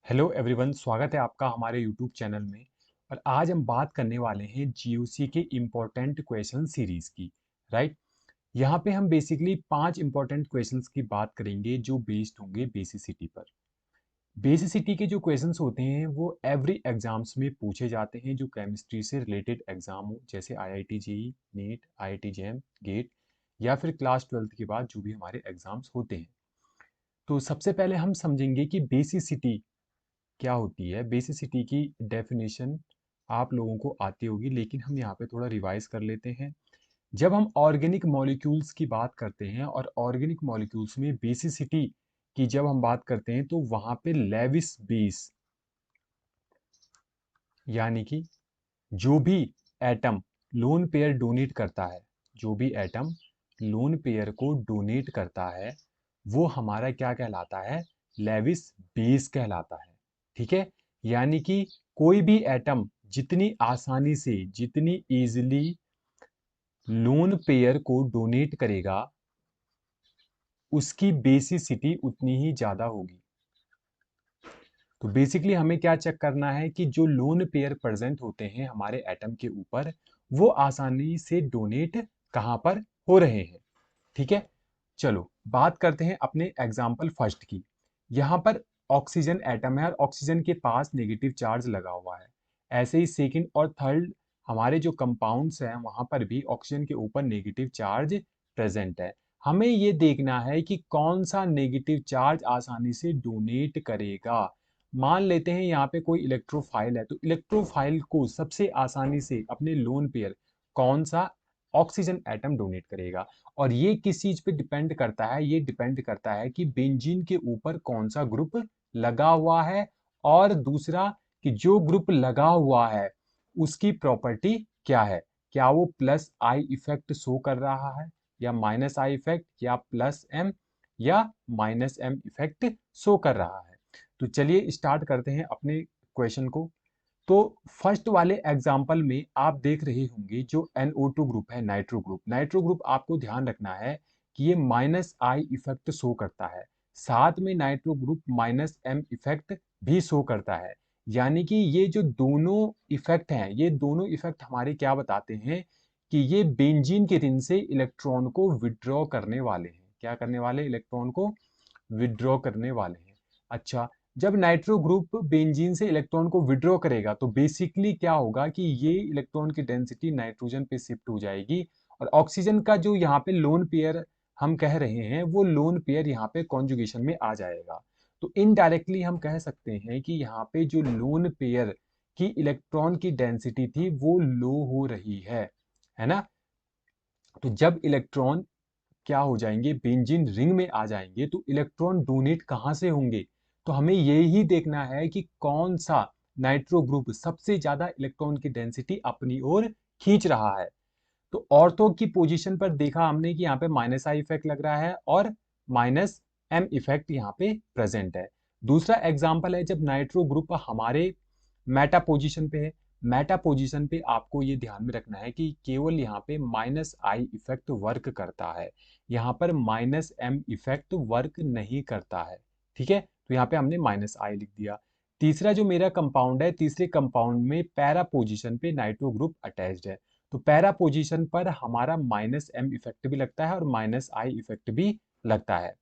Hello everyone, स्वागत है आपका हमारे यूट्यूब चैनल में। और आज हम बात करने वाले हैं जीओसी के इम्पोर्टेंट क्वेश्चन सीरीज की। राइट। यहाँ पे हम बेसिकली 5 इम्पोर्टेंट क्वेश्चंस की बात करेंगे जो बेस्ड होंगे बेसिसिटी पर। बेसिसिटी के जो क्वेश्चंस होते हैं वो एवरी एग्जाम्स में पूछे जाते हैं, जो केमिस्ट्री से रिलेटेड एग्जाम हो, जैसे IIT JEE, NEET, IIT JAM, GATE, या फिर क्लास 12th के बाद जो भी हमारे एग्जाम्स होते हैं। तो सबसे पहले हम समझेंगे कि बेसिसिटी क्या होती है। बेसिसिटी की डेफिनेशन आप लोगों को आती होगी, लेकिन हम यहाँ पे थोड़ा रिवाइज कर लेते हैं। जब हम ऑर्गेनिक मॉलिक्यूल्स की बात करते हैं और ऑर्गेनिक मॉलिक्यूल्स में बेसिसिटी की जब हम बात करते हैं तो वहां पे लेविस बेस, यानी कि जो भी एटम लोन पेयर डोनेट करता है, जो भी एटम लोन पेयर को डोनेट करता है वो हमारा क्या कहलाता है? लेविस बेस कहलाता है। ठीक है। यानी कि कोई भी एटम जितनी आसानी से, जितनी इजीली लोन पेयर को डोनेट करेगा उसकी बेसिसिटी उतनी ही ज्यादा होगी। तो बेसिकली हमें क्या चेक करना है कि जो लोन पेयर प्रेजेंट होते हैं हमारे एटम के ऊपर वो आसानी से डोनेट कहां पर हो रहे हैं। ठीक है। चलो बात करते हैं अपने एग्जाम्पल फर्स्ट की। यहां पर ऑक्सीजन एटम है और ऑक्सीजन के पास नेगेटिव चार्ज लगा हुआ है। ऐसे ही सेकंड और थर्ड हमारे जो कंपाउंड्स हैं वहां पर भी ऑक्सीजन के ऊपर नेगेटिव चार्ज प्रेजेंट है। हमें ये देखना है कि कौन सा नेगेटिव चार्ज आसानी से डोनेट करेगा। मान लेते हैं यहाँ पे कोई इलेक्ट्रोफाइल है, तो इलेक्ट्रोफाइल को सबसे आसानी से अपने लोन पेयर कौन सा ऑक्सीजन एटम डोनेट करेगा। और ये किस चीज पे डिपेंड करता है? ये डिपेंड करता है कि बेंजीन के ऊपर कौन सा ग्रुप लगा हुआ है, और दूसरा कि जो ग्रुप लगा हुआ है उसकी प्रॉपर्टी क्या है। क्या वो प्लस आई इफेक्ट शो कर रहा है, या माइनस आई इफेक्ट, या प्लस एम या माइनस एम इफेक्ट शो कर रहा है। तो चलिए स्टार्ट करते हैं अपने क्वेश्चन को। तो फर्स्ट वाले एग्जाम्पल में आप देख रहे होंगे जो NO2 ग्रुप है, नाइट्रो ग्रुप। नाइट्रो ग्रुप आपको ध्यान रखना है कि ये माइनस आई इफेक्ट शो करता है, साथ में nitro group minus M effect भी शो करता है। यानी कि ये जो दोनों इफेक्ट हैं, ये दोनों इफेक्ट हमारे क्या बताते हैं कि ये बेंजीन के रिंग से इलेक्ट्रॉन को विड्रॉ करने वाले हैं। क्या करने वाले? इलेक्ट्रॉन को विड्रॉ करने वाले हैं। अच्छा, जब नाइट्रो ग्रुप बेंजीन से इलेक्ट्रॉन को विड्रॉ करेगा तो बेसिकली क्या होगा कि ये इलेक्ट्रॉन की डेंसिटी नाइट्रोजन पे शिफ्ट हो जाएगी, और ऑक्सीजन का जो यहाँ पे लोन पेयर हम कह रहे हैं वो लोन पेयर यहाँ पे कॉन्जुगेशन में आ जाएगा। तो इनडायरेक्टली हम कह सकते हैं कि यहाँ पे जो लोन पेयर की इलेक्ट्रॉन की डेंसिटी थी वो लो हो रही है ना। तो जब इलेक्ट्रॉन क्या हो जाएंगे, बेंजीन रिंग में आ जाएंगे, तो इलेक्ट्रॉन डोनेट कहां से होंगे? तो हमें ये ही देखना है कि कौन सा नाइट्रो ग्रुप सबसे ज्यादा इलेक्ट्रॉन की डेंसिटी अपनी ओर खींच रहा है। तो ऑर्थो की पोजीशन पर देखा हमने कि यहाँ पे माइनस आई इफेक्ट लग रहा है और माइनस एम इफेक्ट यहाँ पे प्रेजेंट है। दूसरा एग्जांपल है जब नाइट्रो ग्रुप हमारे मेटा पोजीशन पे है। मेटा पोजीशन पे आपको ये ध्यान में रखना है कि केवल यहाँ पे माइनस आई इफेक्ट वर्क करता है, यहाँ पर माइनस एम इफेक्ट वर्क नहीं करता है। ठीक है। तो यहाँ पे हमने माइनस आई लिख दिया। तीसरा जो मेरा कंपाउंड है, तीसरे कंपाउंड में पैरा पोजीशन पे नाइट्रो ग्रुप अटैच्ड है। तो पैरा पोजीशन पर हमारा माइनस एम इफेक्ट भी लगता है और माइनस आई इफेक्ट भी लगता है।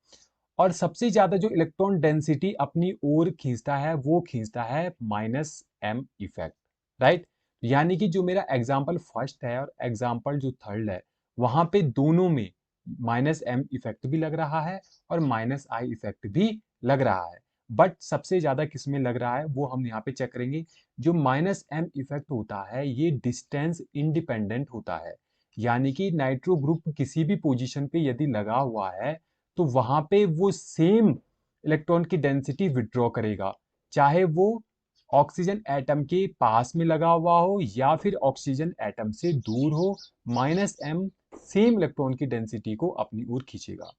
और सबसे ज्यादा जो इलेक्ट्रॉन डेंसिटी अपनी ओर खींचता है वो खींचता है माइनस एम इफेक्ट। राइट। यानी कि जो मेरा एग्जाम्पल फर्स्ट है और एग्जाम्पल जो थर्ड है वहां पे दोनों में माइनस एम इफेक्ट भी लग रहा है और माइनस आई इफेक्ट भी लग रहा है। बट सबसे ज्यादा किसमें लग रहा है वो हम यहाँ पे चेक करेंगे। जो माइनस एम इफेक्ट होता है ये डिस्टेंस इंडिपेंडेंट होता है। यानी कि नाइट्रो ग्रुप किसी भी पोजीशन पे यदि लगा हुआ है तो वहां पे वो सेम इलेक्ट्रॉन की डेंसिटी विड्रॉ करेगा, चाहे वो ऑक्सीजन एटम के पास में लगा हुआ हो या फिर ऑक्सीजन एटम से दूर हो। माइनस एम सेम इलेक्ट्रॉन की डेंसिटी को अपनी ओर खींचेगा।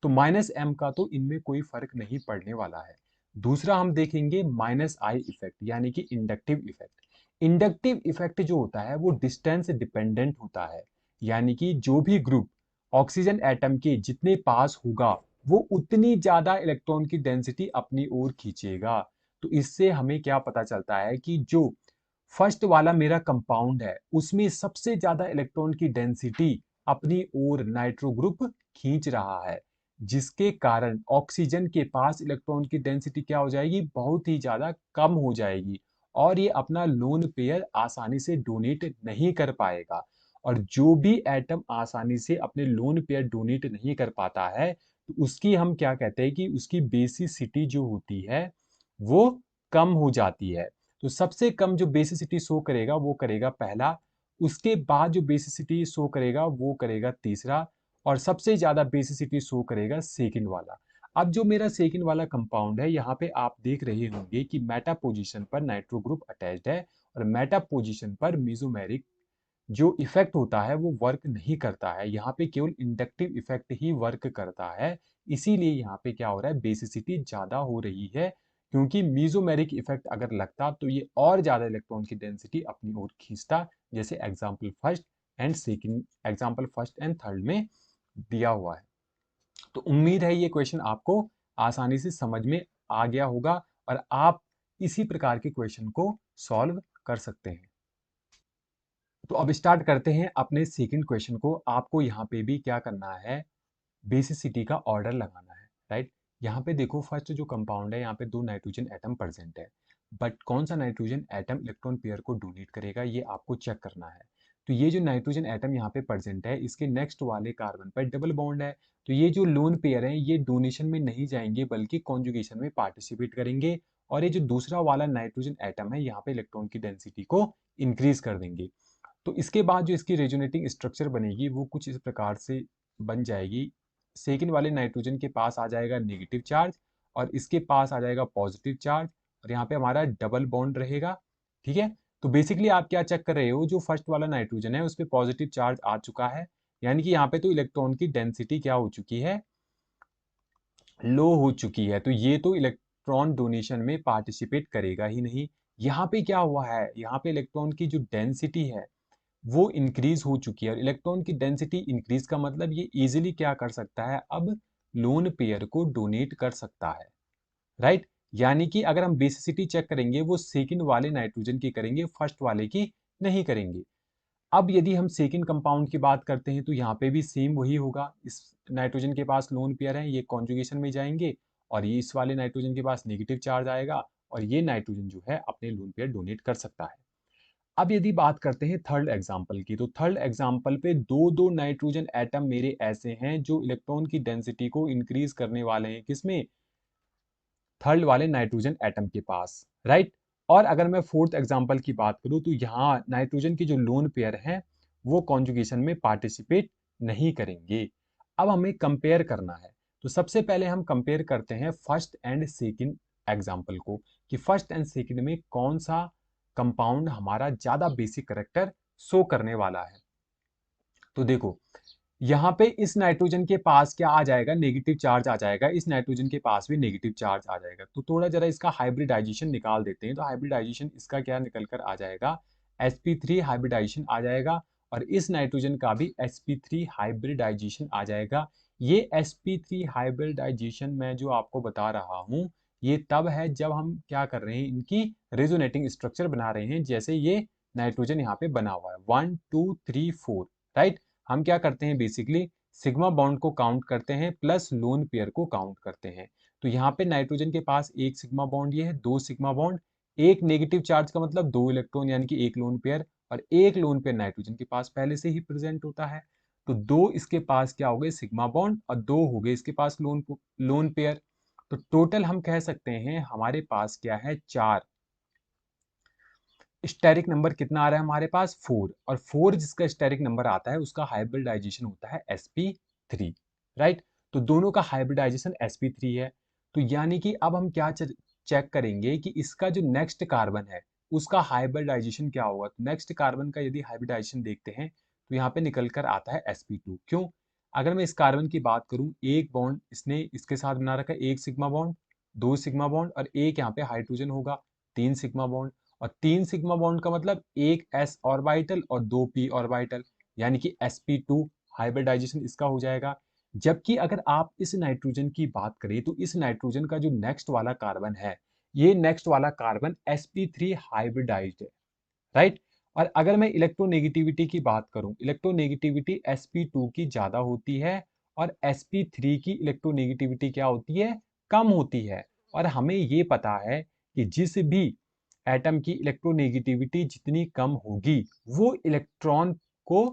तो माइनस एम का तो इनमें कोई फर्क नहीं पड़ने वाला है। दूसरा हम देखेंगे माइनस आई इफेक्ट, यानी कि इंडक्टिव इफेक्ट। इंडक्टिव इफेक्ट जो होता है वो डिस्टेंस डिपेंडेंट होता है। यानी कि जो भी ग्रुप ऑक्सीजन एटम के जितने पास होगा वो उतनी ज्यादा इलेक्ट्रॉन की डेंसिटी अपनी ओर खींचेगा। तो इससे हमें क्या पता चलता है कि जो फर्स्ट वाला मेरा कंपाउंड है उसमें सबसे ज्यादा इलेक्ट्रॉन की डेंसिटी अपनी ओर नाइट्रो ग्रुप खींच रहा है, जिसके कारण ऑक्सीजन के पास इलेक्ट्रॉन की डेंसिटी क्या हो जाएगी, बहुत ही ज्यादा कम हो जाएगी और ये अपना लोन पेयर आसानी से डोनेट नहीं कर पाएगा। और जो भी एटम आसानी से अपने लोन पेयर डोनेट नहीं कर पाता है तो उसकी हम क्या कहते हैं कि उसकी बेसिसिटी जो होती है वो कम हो जाती है। तो सबसे कम जो बेसिसिटी शो करेगा वो करेगा पहला, उसके बाद जो बेसिसिटी शो करेगा वो करेगा तीसरा, और सबसे ज्यादा बेसिसिटी शो करेगा सेकंड वाला। अब जो मेरा सेकंड वाला कंपाउंड है यहाँ पे आप देख रहे होंगे कि मेटा पोजीशन पर नाइट्रो ग्रुप अटैच्ड है और मेटा पोजीशन पर मेसोमेरिक जो इफेक्ट होता है वो वर्क नहीं करता है, यहाँ पे केवल इंडक्टिव इफेक्ट ही वर्क करता है। इसीलिए यहाँ पे क्या हो रहा है, बेसिसिटी ज्यादा हो रही है, क्योंकि मीजोमेरिक इफेक्ट अगर लगता तो ये और ज्यादा इलेक्ट्रॉन की डेंसिटी अपनी ओर खींचता, जैसे एग्जाम्पल फर्स्ट एंड थर्ड में दिया हुआ है। तो उम्मीद है ये क्वेश्चन आपको आसानी से समझ में आ गया होगा और आप इसी प्रकार के क्वेश्चन को सॉल्व कर सकते हैं। तो अब स्टार्ट करते हैं अपने सेकंड क्वेश्चन को। आपको यहाँ पे भी क्या करना है, बेसिसिटी का ऑर्डर लगाना है, राइट। यहाँ पे देखो फर्स्ट जो कंपाउंड है यहाँ पे दो नाइट्रोजन एटम प्रेजेंट है, बट कौन सा नाइट्रोजन एटम इलेक्ट्रॉन पेयर को डोनेट करेगा ये आपको चेक करना है। तो ये जो नाइट्रोजन एटम यहाँ पे प्रेजेंट है इसके नेक्स्ट वाले कार्बन पर डबल बॉन्ड है, तो ये जो लोन पेयर है ये डोनेशन में नहीं जाएंगे बल्कि कॉन्जुगेशन में पार्टिसिपेट करेंगे, और ये जो दूसरा वाला नाइट्रोजन एटम है यहाँ पे इलेक्ट्रॉन की डेंसिटी को इंक्रीज कर देंगे। तो इसके बाद जो इसकी रेजोनेटिंग स्ट्रक्चर बनेगी वो कुछ इस प्रकार से बन जाएगी। सेकंड वाले नाइट्रोजन के पास आ जाएगा नेगेटिव चार्ज और इसके पास आ जाएगा पॉजिटिव चार्ज, और यहाँ पे हमारा डबल बॉन्ड रहेगा। ठीक है, तो बेसिकली आप क्या चेक कर रहे हो, जो फर्स्ट वाला नाइट्रोजन है उस पर पॉजिटिव चार्ज आ चुका है, यानी कि यहाँ पे तो इलेक्ट्रॉन की डेंसिटी क्या हो चुकी है, लो हो चुकी है, तो ये तो इलेक्ट्रॉन डोनेशन में पार्टिसिपेट करेगा ही नहीं। यहाँ पे क्या हुआ है, यहाँ पे इलेक्ट्रॉन की जो डेंसिटी है वो इंक्रीज हो चुकी है, और इलेक्ट्रॉन की डेंसिटी इंक्रीज का मतलब ये इजीली क्या कर सकता है, अब लोन पेयर को डोनेट कर सकता है, राइट। यानी कि अगर हम बेसिसिटी चेक करेंगे वो सेकंड वाले नाइट्रोजन की करेंगे, फर्स्ट वाले की नहीं करेंगे। अब यदि हम सेकंड कंपाउंड की बात करते हैं तो यहाँ पे भी सेम वही होगा, इस नाइट्रोजन के पास लोन पेयर है, ये कॉन्जुगेशन में जाएंगे और ये इस वाले नाइट्रोजन के पास नेगेटिव चार्ज आएगा, और ये नाइट्रोजन जो है अपने लोन पेयर डोनेट कर सकता है। अब यदि बात करते हैं थर्ड एग्जाम्पल की, तो थर्ड एग्जाम्पल पे दो दो नाइट्रोजन एटम मेरे ऐसे हैं जो इलेक्ट्रॉन की डेंसिटी को इंक्रीज करने वाले हैं, किसमें, थर्ड वाले नाइट्रोजन एटम के पास, राइट। और अगर मैं फोर्थ एग्जाम्पल की बात करूं तो यहाँ नाइट्रोजन की जो लोन पेयर हैं वो कॉन्जुगेशन में पार्टिसिपेट नहीं करेंगे। अब हमें कंपेयर करना है, तो सबसे पहले हम कंपेयर करते हैं फर्स्ट एंड सेकंड एग्जाम्पल को, कि फर्स्ट एंड सेकंड में कौन सा कंपाउंड हमारा ज्यादा बेसिक करेक्टर शो करने वाला है। तो देखो यहाँ पे इस नाइट्रोजन के पास क्या आ जाएगा, नेगेटिव चार्ज आ जाएगा, इस नाइट्रोजन के पास भी नेगेटिव चार्ज आ जाएगा। तो थोड़ा जरा इसका हाइब्रिडाइजेशन निकाल देते हैं, तो हाइब्रिडाइजेशन इसका क्या निकल कर आ जाएगा, sp3 हाइब्रिडाइजेशन आ जाएगा, और इस नाइट्रोजन का भी sp3 हाइब्रिडाइजेशन आ जाएगा। ये sp3 हाइब्रिडाइजेशन मैं जो आपको बता रहा हूँ ये तब है जब हम क्या कर रहे हैं, इनकी रेजोनेटिंग स्ट्रक्चर बना रहे हैं, जैसे ये नाइट्रोजन यहाँ पे बना हुआ है 1 2 3 4, राइट। हम क्या करते हैं, बेसिकली सिग्मा बॉन्ड को काउंट करते हैं प्लस लोन पेयर को काउंट करते हैं। तो यहाँ पे नाइट्रोजन के पास एक सिग्मा बॉन्ड, ये है दो सिग्मा बॉन्ड, एक नेगेटिव चार्ज का मतलब दो इलेक्ट्रॉन यानी कि एक लोन पेयर, और एक लोन पेयर नाइट्रोजन के पास पहले से ही प्रेजेंट होता है। तो दो इसके पास क्या हो गए, सिग्मा बॉन्ड, और दो हो गए इसके पास लोन पेयर। तो टोटल हम कह सकते हैं हमारे पास क्या है, चार। स्टेरिक नंबर कितना आ रहा है हमारे पास, 4, और 4 जिसका स्टेरिक नंबर आता है उसका हाइब्रिडाइजेशन होता है sp3, राइट। तो दोनों का हाइब्रिडाइजेशन sp3 है। तो यानी कि अब हम क्या चेक करेंगे कि इसका जो नेक्स्ट कार्बन है उसका हाइब्रिडाइजेशन क्या होगा। तो नेक्स्ट कार्बन का यदि हाइब्रिडाइजेशन देखते हैं तो यहाँ पे निकल कर आता है sp2। क्यों, अगर मैं इस कार्बन की बात करूं, एक बॉन्ड इसने इसके साथ बना रखा है, एक सिग्मा बॉन्ड, दो सिग्मा बॉन्ड, और एक यहाँ पे हाइड्रोजन होगा, तीन सिग्मा बॉन्ड, और तीन सिग्मा बॉन्ड का मतलब एक s ऑर्बिटल और दो p ऑर्बिटल, यानी कि sp2 हाइब्रिडाइजेशन इसका हो जाएगा। जबकि अगर आप इस नाइट्रोजन की बात करें तो इस नाइट्रोजन का जो नेक्स्ट वाला कार्बन है ये नेक्स्ट वाला कार्बन sp3 हाइब्रिडाइज्ड है, राइट। और अगर मैं इलेक्ट्रोनेगेटिविटी की बात करूं, इलेक्ट्रोनेगेटिविटी sp2 की ज्यादा होती है और sp3 की इलेक्ट्रोनेगेटिविटी क्या होती है, कम होती है। और हमें ये पता है कि जिस भी एटम की इलेक्ट्रोनेगेटिविटी जितनी कम होगी वो इलेक्ट्रॉन को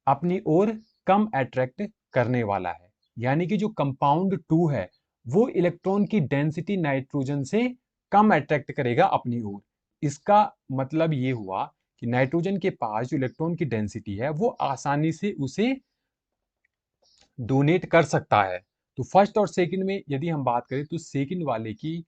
अपनी ओर कम अट्रैक्ट करने वाला है। यानी कि जो कंपाउंड 2 है वो इलेक्ट्रॉन की डेंसिटी नाइट्रोजन से कम अट्रैक्ट करेगा अपनी ओर। इसका मतलब ये हुआ कि नाइट्रोजन के पास जो इलेक्ट्रॉन की डेंसिटी है वो आसानी से उसे डोनेट कर सकता है। तो फर्स्ट और सेकंड में यदि हम बात करें तो सेकंड वाले की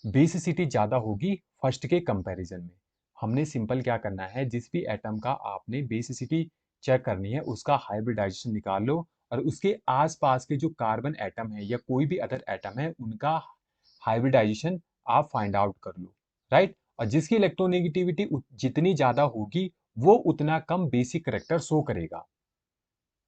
बेसिसिटी ज्यादा होगी फर्स्ट के कंपैरिजन में। हमने सिंपल क्या करना है, जिस भी एटम का आपने बेसिसिटी चेक करनी है उसका हाइब्रिडाइजेशन निकाल लो और उसके आसपास के जो कार्बन एटम है या कोई भी अदर एटम है उनका हाइब्रिडाइजेशन आप फाइंड आउट कर लो, राइट। और जिसकी इलेक्ट्रोनेगेटिविटी जितनी ज्यादा होगी वो उतना कम बेसिक करेक्टर शो करेगा,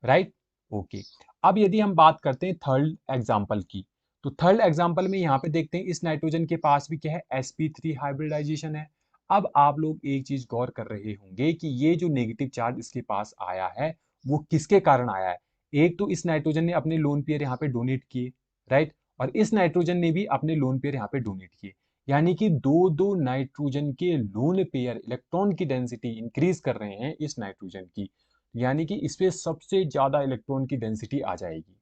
राइट। ओके। अब यदि हम बात करते हैं थर्ड एग्जाम्पल की, तो थर्ड एग्जाम्पल में यहाँ पे देखते हैं इस नाइट्रोजन के पास भी क्या है, sp3 हाइब्रिडाइजेशन है। अब आप लोग एक चीज गौर कर रहे होंगे कि ये जो नेगेटिव चार्ज इसके पास आया है वो किसके कारण आया है। एक तो इस नाइट्रोजन ने अपने लोन पेयर यहाँ पे डोनेट किए, राइट। और इस नाइट्रोजन ने भी अपने लोन पेयर यहाँ पे डोनेट किए। यानी कि दो दो नाइट्रोजन के लोन पेयर इलेक्ट्रॉन की डेंसिटी इंक्रीज कर रहे हैं इस नाइट्रोजन की। यानी कि इस पे सबसे ज्यादा इलेक्ट्रॉन की डेंसिटी आ जाएगी।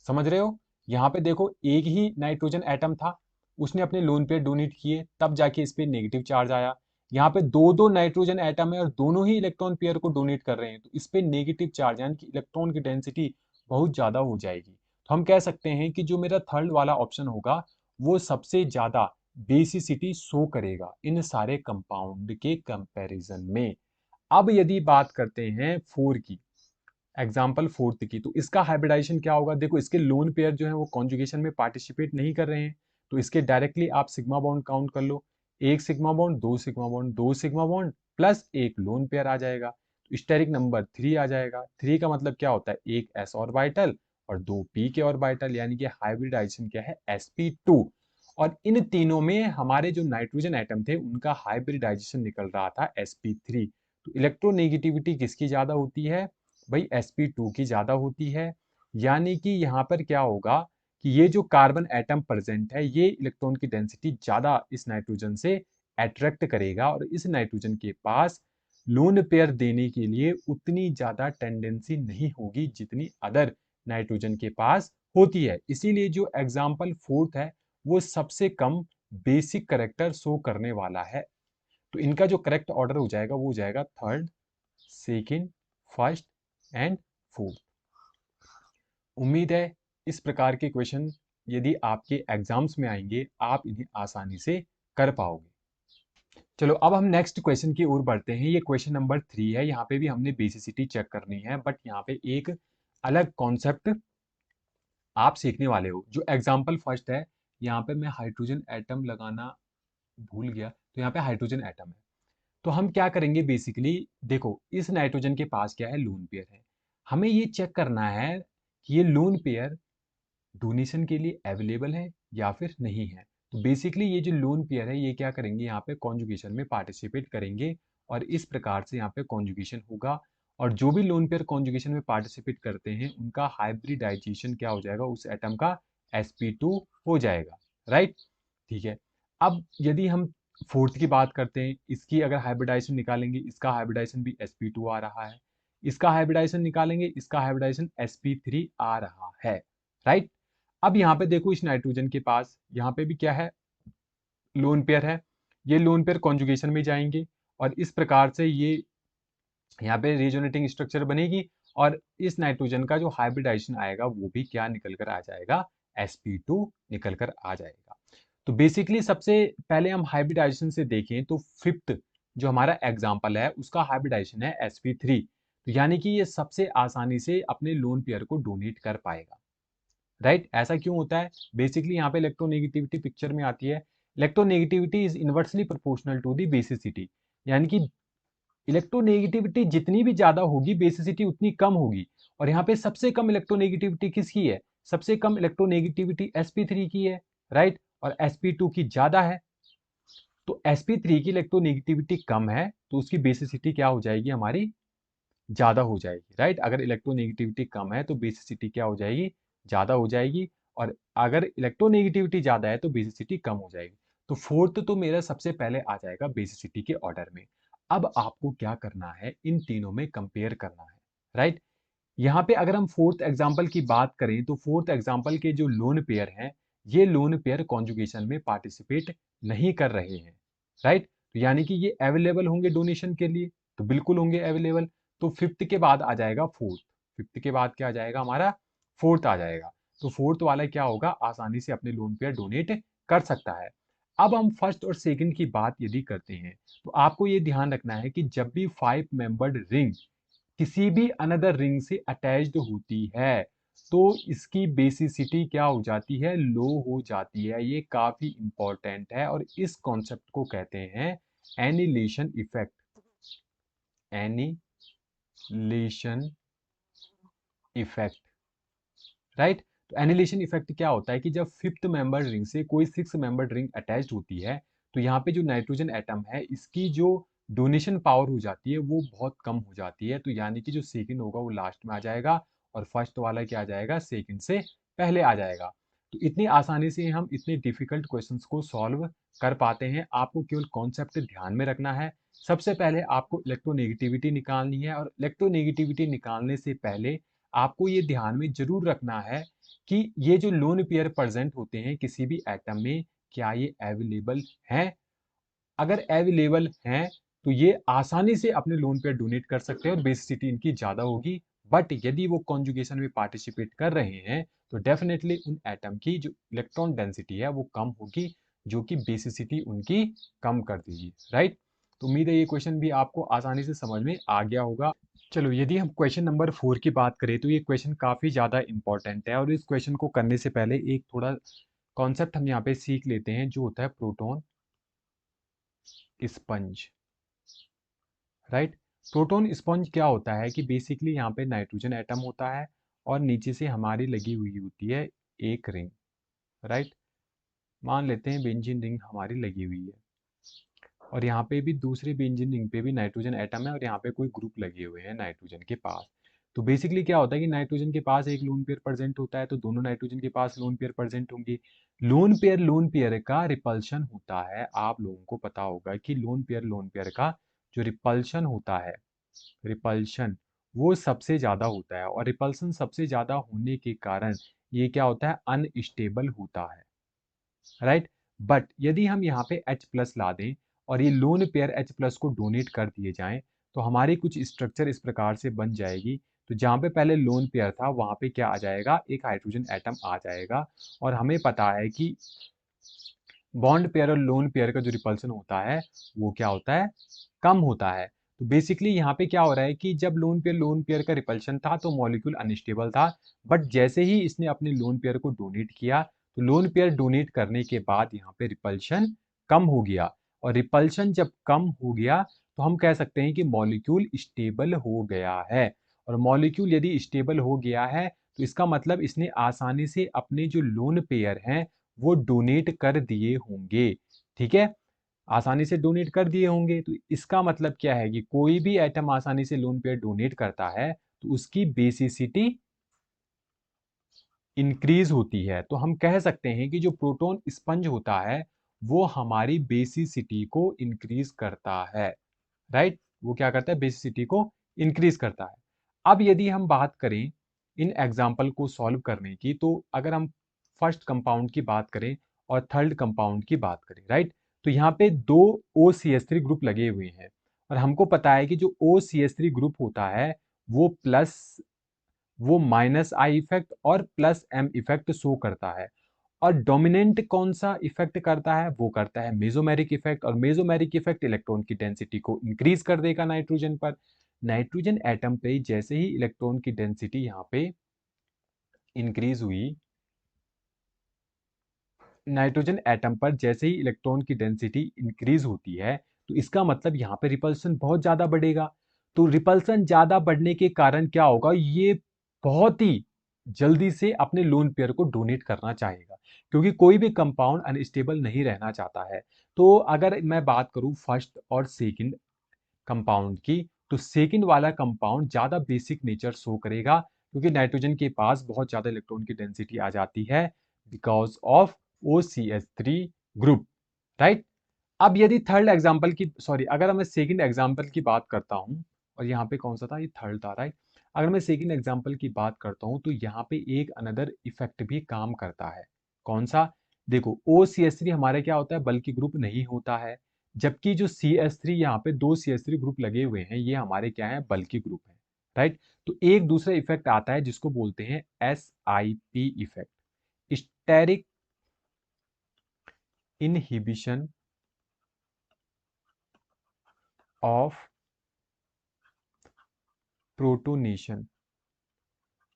समझ रहे हो। यहाँ पे देखो एक ही नाइट्रोजन एटम था, उसने अपने लोन पेयर डोनेट किए तब जाके इस पे नेगेटिव चार्ज आया। यहाँ पे दो दो नाइट्रोजन एटम है और दोनों ही इलेक्ट्रॉन पेयर को डोनेट कर रहे हैं तो इस पे नेगेटिव चार्ज यानी कि इलेक्ट्रॉन की डेंसिटी बहुत ज्यादा हो जाएगी। तो हम कह सकते हैं कि जो मेरा थर्ड वाला ऑप्शन होगा वो सबसे ज्यादा बेसिसिटी शो करेगा इन सारे कंपाउंड के कंपैरिजन में। अब यदि बात करते हैं फोर की, एग्जाम्पल फोर्थ की, तो इसका हाइब्रिडाइजेशन क्या होगा। देखो इसके लोन पेयर जो है वो कॉन्जुगेशन में पार्टिसिपेट नहीं कर रहे हैं तो इसके डायरेक्टली आप सिग्मा बॉन्ड काउंट कर लो। एक सिग्मा बॉन्ड, दो सिग्मा बॉन्ड, दो सिग्मा बॉन्ड प्लस एक लोन पेयर आ जाएगा तो स्टेरिक नंबर 3 आ जाएगा। 3 का मतलब क्या होता है, एक s ऑर्बिटल और दो p के ऑर्बिटल, यानी कि हाइब्रिडाइजेशन क्या है, sp2। और इन तीनों में हमारे जो नाइट्रोजन एटम थे उनका हाइब्रिडाइजेशन निकल रहा था sp3। तो इलेक्ट्रोनेगेटिविटी किसकी ज्यादा होती है भाई, sp2 की ज्यादा होती है। यानी कि यहाँ पर क्या होगा कि ये जो कार्बन एटम प्रेजेंट है ये इलेक्ट्रॉन की डेंसिटी ज्यादा इस नाइट्रोजन से अट्रैक्ट करेगा और इस नाइट्रोजन के पास लोन पेयर देने के लिए उतनी ज्यादा टेंडेंसी नहीं होगी जितनी अदर नाइट्रोजन के पास होती है। इसीलिए जो एग्जाम्पल फोर्थ है वो सबसे कम बेसिक करेक्टर शो करने वाला है। तो इनका जो करेक्ट ऑर्डर हो जाएगा वो हो जाएगा third, second, first and fourth. उम्मीद है इस प्रकार के क्वेश्चन यदि आपके एग्जाम्स में आएंगे आप इन्हें आसानी से कर पाओगे। चलो अब हम नेक्स्ट क्वेश्चन की ओर बढ़ते हैं। ये क्वेश्चन नंबर 3 है। यहाँ पे भी हमने बेसिसिटी चेक करनी है बट यहाँ पे एक अलग कॉन्सेप्ट आप सीखने वाले हो। जो एग्जाम्पल फर्स्ट है, यहाँ पे मैं हाइड्रोजन एटम लगाना भूल गया, तो यहाँ पे हाइड्रोजन एटम है। तो हम क्या करेंगे बेसिकली, देखो इस नाइट्रोजन के पास क्या है, लोन पेयर है। हमें ये चेक करना है कि ये लोन पेयर डोनेशन के लिए अवेलेबल है या फिर नहीं है। तो बेसिकली ये जो लोन पेयर है ये क्या करेंगे, यहाँ पे कॉन्जुगेशन में पार्टिसिपेट करेंगे और इस प्रकार से यहाँ पे कॉन्जुगेशन होगा। और जो भी लोन पेयर कॉन्जुगेशन में पार्टिसिपेट करते हैं उनका हाइब्रिडाइजेशन क्या हो जाएगा, उस एटम का sp2 हो जाएगा, राइट। ठीक है। अब यदि हम फोर्थ की बात करते हैं, इसकी अगर हाइब्रिडाइजेशन निकालेंगे, इसका हाइब्रिडाइजेशन भी sp2 आ रहा है। इसका हाइब्रिडाइजेशन निकालेंगे, इसका हाइब्रिडाइजेशन sp3 आ रहा है, राइट। अब यहाँ पे देखो इस नाइट्रोजन के पास यहाँ पे भी क्या है, लोन पेयर है। ये लोन पेयर कॉन्जुगेशन में जाएंगे और इस प्रकार से ये यहाँ पे रिजोनेटिंग स्ट्रक्चर बनेगी और इस नाइट्रोजन का जो हाइब्रिडाइजेशन आएगा वो भी क्या निकल कर आ जाएगा, sp2 निकल कर आ जाएगा। तो बेसिकली सबसे पहले हम हाइब्रिडाइजेशन से देखें तो फिफ्थ जो हमारा एग्जाम्पल है उसका हाइब्रिडाइजेशन है sp3। तो यानी कि ये सबसे आसानी से अपने लोन पेयर को डोनेट कर पाएगा, राइट। ऐसा क्यों होता है, बेसिकली यहाँ पे इलेक्ट्रोनेगेटिविटी पिक्चर में आती है। Electronegativity is inversely proportional to the basicity. यानी कि इलेक्ट्रोनेगेटिविटी जितनी भी ज्यादा होगी बेसिसिटी उतनी कम होगी। और यहाँ पे सबसे कम इलेक्ट्रोनेगेटिविटी किसकी है, सबसे कम इलेक्ट्रोनेगेटिविटी sp3 की है, राइट। और sp2 की ज्यादा है, तो sp3 की इलेक्ट्रोनेगेटिविटी कम है तो उसकी बेसिसिटी क्या हो जाएगी हमारी, ज्यादा हो जाएगी, राइट। अगर इलेक्ट्रोनेगेटिविटी कम है तो बेसिसिटी क्या हो जाएगी, ज्यादा हो जाएगी, और अगर इलेक्ट्रोनेगेटिविटी ज्यादा है तो बेसिसिटी कम हो जाएगी। तो फोर्थ तो मेरा सबसे पहले आ जाएगा बेसिसिटी के ऑर्डर में। अब आपको क्या करना है, इन तीनों में कंपेयर करना है, राइट। यहाँ पे अगर हम फोर्थ एग्जाम्पल की बात करें तो फोर्थ एग्जाम्पल के जो लोन पेयर हैं, ये लोन पेयर कॉन्जुगेशन में पार्टिसिपेट नहीं कर रहे हैं, राइट। तो यानी कि ये अवेलेबल होंगे डोनेशन के लिए, तो बिल्कुल होंगे अवेलेबल। तो फिफ्थ के बाद आ जाएगा फोर्थ, फिफ्थ के बाद क्या आ जाएगा हमारा, फोर्थ आ जाएगा। तो फोर्थ वाला क्या होगा, आसानी से अपने लोन पेयर डोनेट कर सकता है। अब हम फर्स्ट और सेकंड की बात यदि करते हैं तो आपको ये ध्यान रखना है कि जब भी 5 मेंबर्ड रिंग किसी भी अनदर रिंग से अटैच्ड होती है तो इसकी बेसिसिटी क्या हो जाती है, लो हो जाती है। ये काफी इंपॉर्टेंट है और इस कॉन्सेप्ट को कहते हैं annihilation effect, annihilation effect, right. तो एनिलेशन इफेक्ट क्या होता है कि जब फिफ्थ मेंबर रिंग से कोई सिक्स मेंबर रिंग अटैच्ड होती है तो यहाँ पे जो नाइट्रोजन एटम है इसकी जो डोनेशन पावर हो जाती है वो बहुत कम हो जाती है। तो यानी कि जो सेकंड होगा वो लास्ट में आ जाएगा और फर्स्ट वाला क्या आ जाएगा, सेकंड से पहले आ जाएगा। तो इतनी आसानी से हम इतने डिफिकल्ट क्वेश्चंस को सॉल्व कर पाते हैं। आपको केवल कॉन्सेप्ट ध्यान में रखना है। सबसे पहले आपको इलेक्ट्रोनेगेटिविटी निकालनी है और इलेक्ट्रोनेगेटिविटी निकालने से पहले आपको ये ध्यान में जरूर रखना है कि ये जो लोन पेयर प्रेजेंट होते हैं किसी भी एटम में, क्या ये अवेलेबल हैं। अगर अवेलेबल हैं तो ये आसानी से अपने लोन पेयर डोनेट कर सकते हैं और बेसिसिटी इनकी ज्यादा होगी। बट यदि वो कॉन्जुगेशन में पार्टिसिपेट कर रहे हैं तो डेफिनेटली उन एटम की जो इलेक्ट्रॉन डेंसिटी है वो कम होगी, जो कि बेसिसिटी उनकी कम कर देगी, राइट। तो उम्मीद है ये क्वेश्चन भी आपको आसानी से समझ में आ गया होगा। चलो यदि हम क्वेश्चन नंबर 4 की बात करें तो ये क्वेश्चन काफ़ी ज़्यादा इंपॉर्टेंट है और इस क्वेश्चन को करने से पहले एक थोड़ा कॉन्सेप्ट हम यहाँ पे सीख लेते हैं जो होता है proton sponge, right. Proton sponge क्या होता है कि बेसिकली यहाँ पे नाइट्रोजन एटम होता है और नीचे से हमारी लगी हुई होती है एक रिंग, राइट। मान लेते हैं बेंजीन रिंग हमारी लगी हुई है और यहाँ पे भी दूसरी बेंजीन रिंग पे भी नाइट्रोजन एटम है और यहाँ पे कोई ग्रुप लगे हुए हैं नाइट्रोजन के पास। तो बेसिकली क्या होता है कि नाइट्रोजन के पास एक लोन पेयर प्रेजेंट होता है तो दोनों नाइट्रोजन के पास लोन पेयर प्रेजेंट होंगे। लोन पेयर का रिपल्शन होता है, आप लोगों को पता होगा कि लोन पेयर का जो रिपल्शन होता है, रिपल्शन वो सबसे ज्यादा होता है और रिपल्सन सबसे ज्यादा होने के कारण ये क्या होता है, अनस्टेबल होता है, राइट। बट यदि हम यहाँ पे H प्लस ला दें और ये लोन पेयर H प्लस को डोनेट कर दिए जाएं तो हमारी कुछ स्ट्रक्चर इस प्रकार से बन जाएगी। तो जहाँ पे पहले लोन पेयर था वहाँ पे क्या आ जाएगा, एक हाइड्रोजन एटम आ जाएगा और हमें पता है कि बॉन्ड पेयर और लोन पेयर का जो रिपल्सन होता है वो क्या होता है, कम होता है। तो बेसिकली यहाँ पे क्या हो रहा है कि जब लोन पेयर का रिपल्शन था तो मॉलिक्यूल अनस्टेबल था, बट जैसे ही इसने अपने लोन पेयर को डोनेट किया तो लोन पेयर डोनेट करने के बाद यहाँ पे रिपल्शन कम हो गया और रिपल्शन जब कम हो गया तो हम कह सकते हैं कि मॉलिक्यूल स्टेबल हो गया है। और मॉलिक्यूल यदि स्टेबल हो गया है तो इसका मतलब इसने आसानी से अपने जो लोन पेयर हैं वो डोनेट कर दिए होंगे, ठीक है। आसानी से डोनेट कर दिए होंगे तो इसका मतलब क्या है कि कोई भी एटम आसानी से लोन पेयर डोनेट करता है तो उसकी बेसिसिटी इंक्रीज होती है। तो हम कह सकते हैं कि जो प्रोटॉन स्पंज होता है वो हमारी बेसिसिटी को इंक्रीज करता है, राइट। वो क्या करता है, बेसिसिटी को इंक्रीज करता है। अब यदि हम बात करें इन एग्जाम्पल को सॉल्व करने की तो अगर हम फर्स्ट कंपाउंड की बात करें और थर्ड कंपाउंड की बात करें, राइट। तो यहाँ पे दो OCH3 ग्रुप लगे हुए हैं और हमको पता है कि जो OCH3 ग्रुप होता है वो प्लस, वो माइनस आई इफेक्ट और प्लस एम इफेक्ट शो करता है। और डोमिनेंट कौन सा इफेक्ट करता है, वो करता है मेसोमेरिक इफेक्ट। और मेसोमेरिक इफेक्ट इलेक्ट्रॉन की डेंसिटी को इंक्रीज कर देगा नाइट्रोजन पर। नाइट्रोजन एटम पे जैसे ही इलेक्ट्रॉन की डेंसिटी यहाँ पे इंक्रीज हुई, नाइट्रोजन एटम पर जैसे ही इलेक्ट्रॉन की डेंसिटी इंक्रीज होती है तो इसका मतलब यहाँ पे रिपल्सन बहुत ज्यादा बढ़ेगा। तो रिपल्सन ज्यादा बढ़ने के कारण क्या होगा, ये बहुत ही जल्दी से अपने लोन पेयर को डोनेट करना चाहेगा, क्योंकि कोई भी कंपाउंड अनस्टेबल नहीं रहना चाहता है। तो अगर मैं बात करूं फर्स्ट और सेकंड कंपाउंड की, तो सेकंड वाला कंपाउंड ज्यादा बेसिक नेचर शो करेगा, क्योंकि नाइट्रोजन के पास बहुत ज्यादा इलेक्ट्रॉन की डेंसिटी आ जाती है because of OCH3 group, right. अब यदि थर्ड एग्जांपल की, सॉरी, अगर मैं सेकंड एग्जांपल की बात करता हूं, और यहाँ पे कौन सा था, ये थर्ड था, राइट। अगर मैं सेकंड एग्जांपल की बात करता हूं, तो यहाँ पे एक अनदर इफेक्ट भी काम करता है। कौन सा? देखो, OCH3 हमारे क्या होता है, बल्कि ग्रुप नहीं होता है, जबकि जो CH3, यहाँ पे दो CH3 ग्रुप लगे हुए हैं, ये हमारे क्या है, बल्कि ग्रुप है, राइट। तो एक दूसरा इफेक्ट आता है जिसको बोलते हैं SIP effect, steric inhibition of protonation.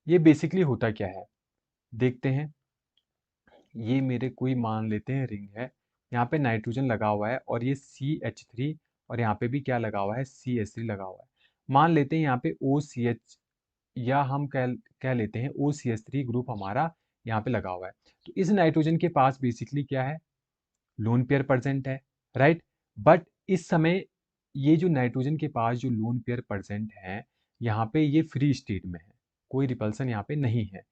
ये बेसिकली होता क्या है, देखते हैं। ये मेरे कोई मान लेते हैं रिंग है, यहाँ पे नाइट्रोजन लगा हुआ है, और ये CH3, और यहाँ पे भी क्या लगा हुआ है, CH3 लगा हुआ है। मान लेते हैं यहाँ पे OCH, या हम कह लेते हैं OCH3 ग्रुप हमारा यहाँ पे लगा हुआ है। तो इस नाइट्रोजन के पास बेसिकली क्या है, लोन पेयर प्रेजेंट है, राइट। बट इस समय ये जो नाइट्रोजन के पास जो लोन पेयर प्रेजेंट है, यहाँ पे ये फ्री स्टेट में है, कोई रिपल्सन यहाँ पे नहीं है।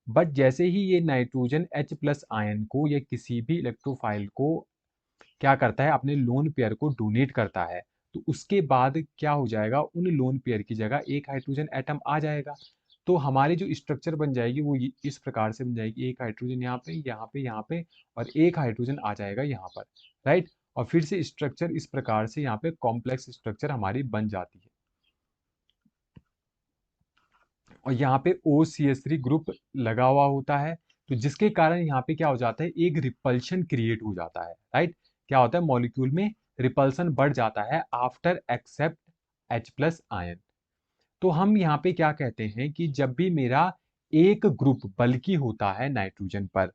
बट जैसे ही ये नाइट्रोजन H+ आयन को या किसी भी इलेक्ट्रोफाइल को क्या करता है, अपने लोन पेयर को डोनेट करता है, तो उसके बाद क्या हो जाएगा, उन लोन पेयर की जगह एक हाइड्रोजन एटम आ जाएगा। तो हमारी जो स्ट्रक्चर बन जाएगी वो इस प्रकार से बन जाएगी, एक हाइड्रोजन यहाँ पे, यहाँ पे, यहाँ पे, और एक हाइड्रोजन आ जाएगा यहाँ पर, राइट। और फिर से स्ट्रक्चर इस प्रकार से यहाँ पे कॉम्प्लेक्स स्ट्रक्चर हमारी बन जाती है, और यहाँ पे OCH3 ग्रुप लगा हुआ होता है, तो जिसके कारण यहाँ पे क्या हो जाता है, एक रिपल्शन क्रिएट हो जाता है, राइट। क्या होता है, मॉलिक्यूल में रिपल्सन बढ़ जाता है आफ्टर एक्सेप्ट H+ आयन। तो हम यहाँ पे क्या कहते हैं कि जब भी मेरा एक ग्रुप बल्कि होता है नाइट्रोजन पर,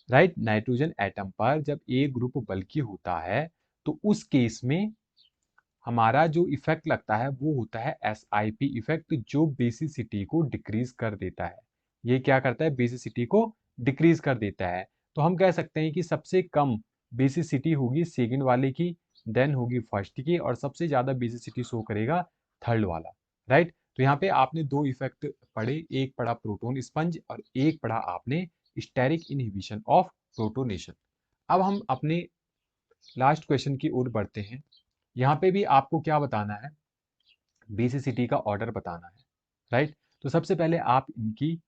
राइट, नाइट्रोजन एटम पर जब एक ग्रुप बल्कि होता है, तो उस केस में हमारा जो इफेक्ट लगता है वो होता है SIP इफेक्ट, जो बेसिसिटी को डिक्रीज कर देता है। ये क्या करता है, बेसिसिटी को डिक्रीज कर देता है। तो हम कह सकते हैं कि सबसे कम बेसिसिटी होगी सेकंड वाले की, देन होगी फर्स्ट की, और सबसे ज्यादा बेसिसिटी शो करेगा थर्ड वाला, राइट। तो यहाँ पे आपने दो इफेक्ट पढ़े, एक पढ़ा प्रोटोन स्पंज, और एक पढ़ा आपने स्टेरिक इनहिबिशन ऑफ प्रोटोनेशन। अब हम अपने लास्ट क्वेश्चन की ओर बढ़ते हैं। यहाँ पे भी आपको क्या बताना है, बेसिसिटी का ऑर्डर बताना है, राइट। तो सबसे पहले आप इनकी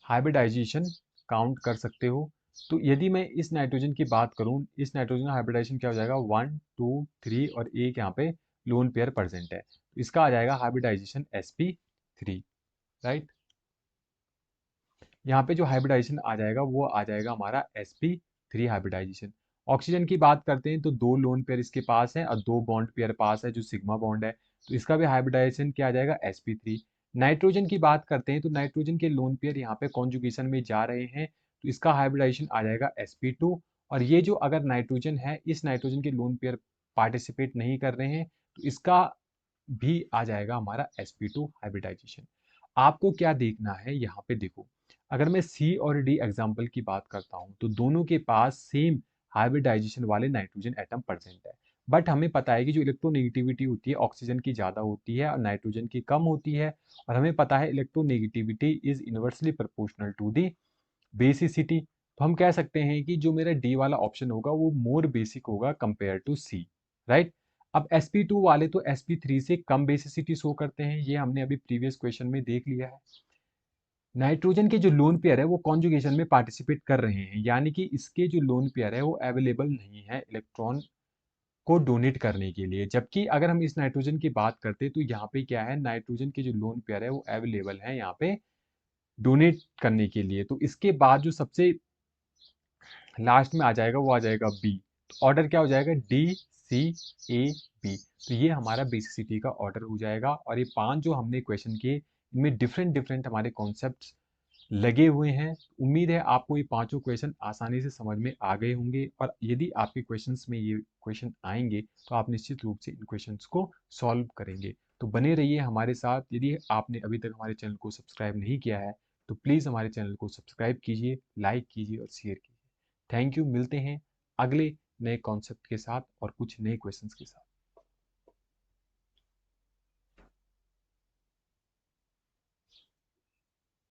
हाइब्रिडाइजेशन काउंट कर सकते हो। तो यदि मैं इस नाइट्रोजन की बात करूं, इस नाइट्रोजन का हाइब्रिडाइजेशन क्या हो जाएगा, 1 2 3, और एक यहाँ पे लोन पेयर प्रेजेंट है, तो इसका आ जाएगा हाइब्रिडाइजेशन sp3, राइट। यहाँ पे जो हाइब्रिडाइजेशन आ जाएगा वो आ जाएगा हमारा sp3 हाइब्रिडाइजेशन। ऑक्सीजन की बात करते हैं तो दो लोन पेयर इसके पास है, और दो बॉन्ड पेयर पास है जो सिग्मा बॉन्ड है, तो इसका भी हाइब्रिडाइजेशन क्या आ जाएगा, sp3। नाइट्रोजन की बात करते हैं तो नाइट्रोजन के लोन पेयर यहाँ पे कॉन्जुगेशन में जा रहे हैं, तो इसका हाइब्रिडाइजेशन आ जाएगा sp2। और ये जो अगर नाइट्रोजन है, इस नाइट्रोजन के लोन पेयर पार्टिसिपेट नहीं कर रहे हैं, तो इसका भी आ जाएगा हमारा sp2 हाइब्रिडाइजेशन। आपको क्या देखना है, यहाँ पे देखो, अगर मैं C और D एग्जाम्पल की बात करता हूँ, तो दोनों के पास सेम हाइब्रिडाइजेशन वाले नाइट्रोजन एटम प्रेजेंट है। बट हमें पता है कि जो इलेक्ट्रोनेगेटिविटी होती है ऑक्सीजन की ज़्यादा होती है और नाइट्रोजन की कम होती है, और हमें पता है electronegativity is inversely proportional to the basicity. तो हम कह सकते हैं कि जो मेरा डी वाला ऑप्शन होगा वो मोर बेसिक होगा कंपेयर टू सी, राइट। अब sp2 वाले तो sp3 से कम बेसिसिटी शो करते हैं, ये हमने अभी प्रीवियस क्वेश्चन में देख लिया है। नाइट्रोजन के जो लोन पेयर है वो कॉन्जुगेशन में पार्टिसिपेट कर रहे हैं, यानी कि इसके जो लोन पेयर है वो अवेलेबल नहीं है इलेक्ट्रॉन को डोनेट करने के लिए। जबकि अगर हम इस नाइट्रोजन की बात करते हैं तो यहाँ पे क्या है, नाइट्रोजन के जो लोन पेयर है वो अवेलेबल है यहाँ पे डोनेट करने के लिए। तो इसके बाद जो सबसे लास्ट में आ जाएगा वो आ जाएगा बी। तो ऑर्डर क्या हो जाएगा, DCAB। तो ये हमारा बेसिसिटी का ऑर्डर हो जाएगा। और ये पांच जो हमने क्वेश्चन किए, इनमें डिफरेंट डिफरेंट हमारे कॉन्सेप्ट्स लगे हुए हैं। उम्मीद है आपको ये पांचों क्वेश्चन आसानी से समझ में आ गए होंगे, और यदि आपके क्वेश्चंस में ये क्वेश्चन आएंगे तो आप निश्चित रूप से इन क्वेश्चंस को सॉल्व करेंगे। तो बने रहिए हमारे साथ। यदि आपने अभी तक हमारे चैनल को सब्सक्राइब नहीं किया है तो प्लीज़ हमारे चैनल को सब्सक्राइब कीजिए, लाइक कीजिए और शेयर कीजिए। Thank you. मिलते हैं अगले नए कॉन्सेप्ट के साथ और कुछ नए क्वेश्चंस के साथ।